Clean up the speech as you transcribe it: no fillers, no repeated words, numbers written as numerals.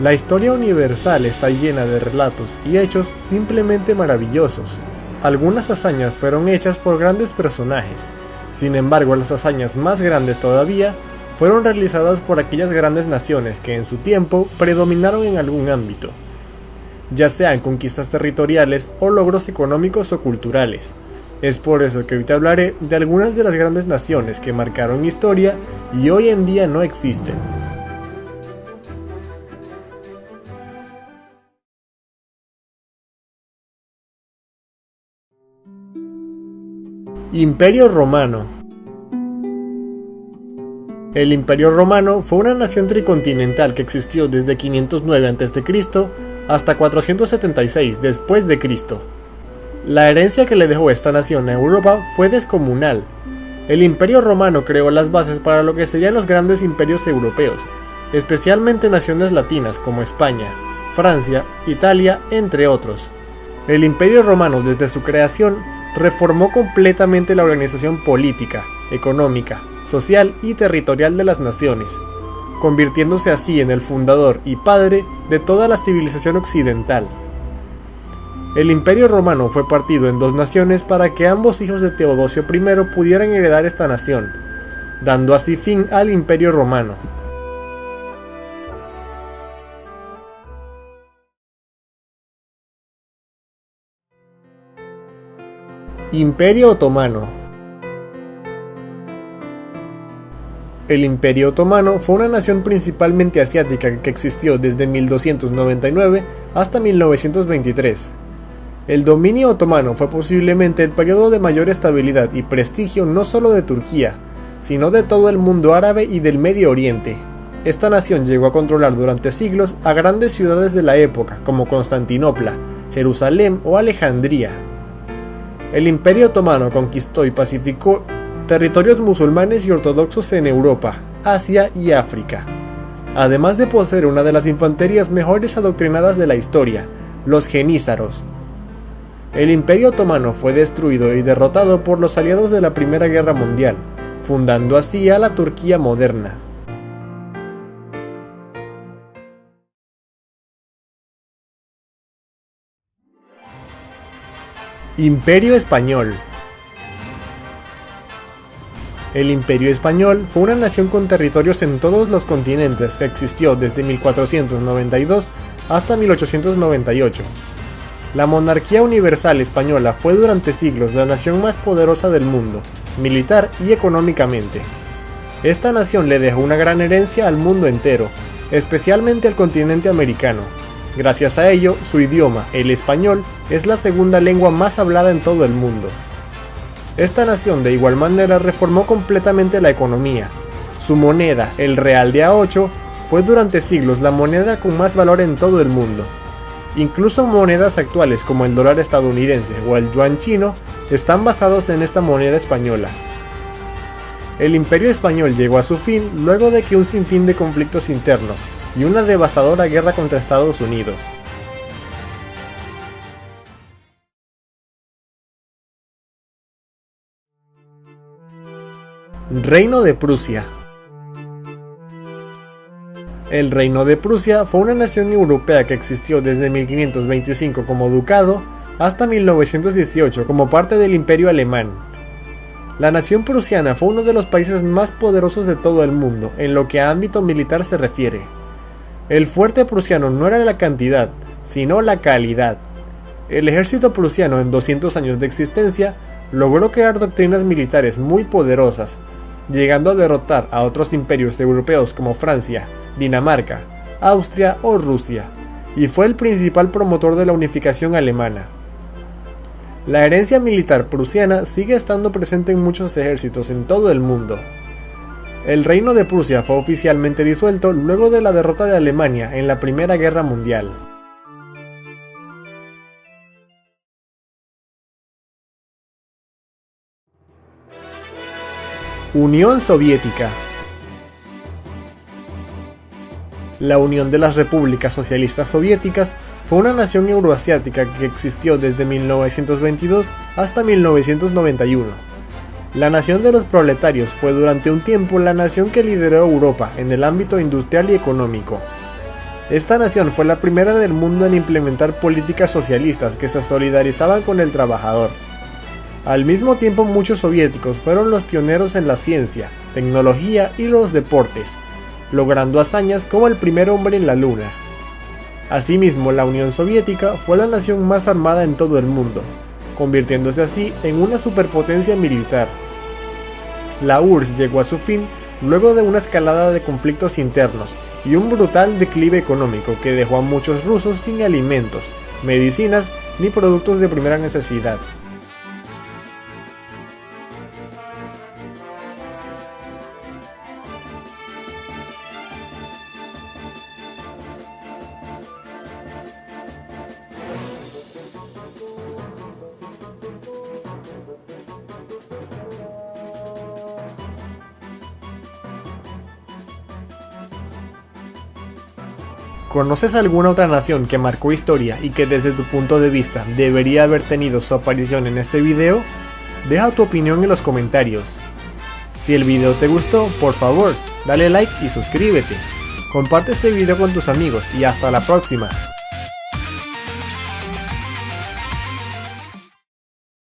La historia universal está llena de relatos y hechos simplemente maravillosos. Algunas hazañas fueron hechas por grandes personajes, sin embargo las hazañas más grandes todavía fueron realizadas por aquellas grandes naciones que en su tiempo predominaron en algún ámbito, ya sean conquistas territoriales o logros económicos o culturales. Es por eso que hoy te hablaré de algunas de las grandes naciones que marcaron historia y hoy en día no existen. Imperio Romano. El Imperio Romano fue una nación tricontinental que existió desde 509 a.C. hasta 476 después de Cristo. La herencia que le dejó esta nación a Europa fue descomunal. El Imperio Romano creó las bases para lo que serían los grandes imperios europeos, especialmente naciones latinas como España, Francia, Italia, entre otros. El Imperio Romano desde su creación reformó completamente la organización política, económica, social y territorial de las naciones, convirtiéndose así en el fundador y padre de toda la civilización occidental. El Imperio Romano fue partido en dos naciones para que ambos hijos de Teodosio I pudieran heredar esta nación, dando así fin al Imperio Romano. Imperio Otomano. El Imperio Otomano fue una nación principalmente asiática que existió desde 1299 hasta 1923. El dominio otomano fue posiblemente el periodo de mayor estabilidad y prestigio no solo de Turquía, sino de todo el mundo árabe y del Medio Oriente. Esta nación llegó a controlar durante siglos a grandes ciudades de la época como Constantinopla, Jerusalén o Alejandría. El Imperio Otomano conquistó y pacificó territorios musulmanes y ortodoxos en Europa, Asia y África, además de poseer una de las infanterías mejores adoctrinadas de la historia, los jenízaros. El Imperio Otomano fue destruido y derrotado por los aliados de la Primera Guerra Mundial, fundando así a la Turquía moderna. Imperio Español. El Imperio Español fue una nación con territorios en todos los continentes que existió desde 1492 hasta 1898. La monarquía universal española fue durante siglos la nación más poderosa del mundo, militar y económicamente. Esta nación le dejó una gran herencia al mundo entero, especialmente al continente americano. Gracias a ello, su idioma, el español, es la segunda lengua más hablada en todo el mundo. Esta nación de igual manera reformó completamente la economía. Su moneda, el real de A8, fue durante siglos la moneda con más valor en todo el mundo. Incluso monedas actuales como el dólar estadounidense o el yuan chino están basados en esta moneda española. El Imperio Español llegó a su fin luego de que un sinfín de conflictos internos y una devastadora guerra contra Estados Unidos. Reino de Prusia. El Reino de Prusia fue una nación europea que existió desde 1525 como ducado hasta 1918 como parte del Imperio Alemán. La nación prusiana fue uno de los países más poderosos de todo el mundo en lo que a ámbito militar se refiere. El fuerte prusiano no era la cantidad, sino la calidad. El ejército prusiano en 200 años de existencia logró crear doctrinas militares muy poderosas, llegando a derrotar a otros imperios europeos como Francia, Dinamarca, Austria o Rusia, y fue el principal promotor de la unificación alemana. La herencia militar prusiana sigue estando presente en muchos ejércitos en todo el mundo. El Reino de Prusia fue oficialmente disuelto luego de la derrota de Alemania en la Primera Guerra Mundial. Unión Soviética. La Unión de las Repúblicas Socialistas Soviéticas fue una nación euroasiática que existió desde 1922 hasta 1991. La nación de los proletarios fue durante un tiempo la nación que lideró Europa en el ámbito industrial y económico. Esta nación fue la primera del mundo en implementar políticas socialistas que se solidarizaban con el trabajador. Al mismo tiempo, muchos soviéticos fueron los pioneros en la ciencia, tecnología y los deportes, logrando hazañas como el primer hombre en la luna. Asimismo, la Unión Soviética fue la nación más armada en todo el mundo, convirtiéndose así en una superpotencia militar. La URSS llegó a su fin luego de una escalada de conflictos internos y un brutal declive económico que dejó a muchos rusos sin alimentos, medicinas ni productos de primera necesidad. ¿Conoces alguna otra nación que marcó historia y que desde tu punto de vista debería haber tenido su aparición en este video? Deja tu opinión en los comentarios. Si el video te gustó, por favor, dale like y suscríbete. Comparte este video con tus amigos y hasta la próxima.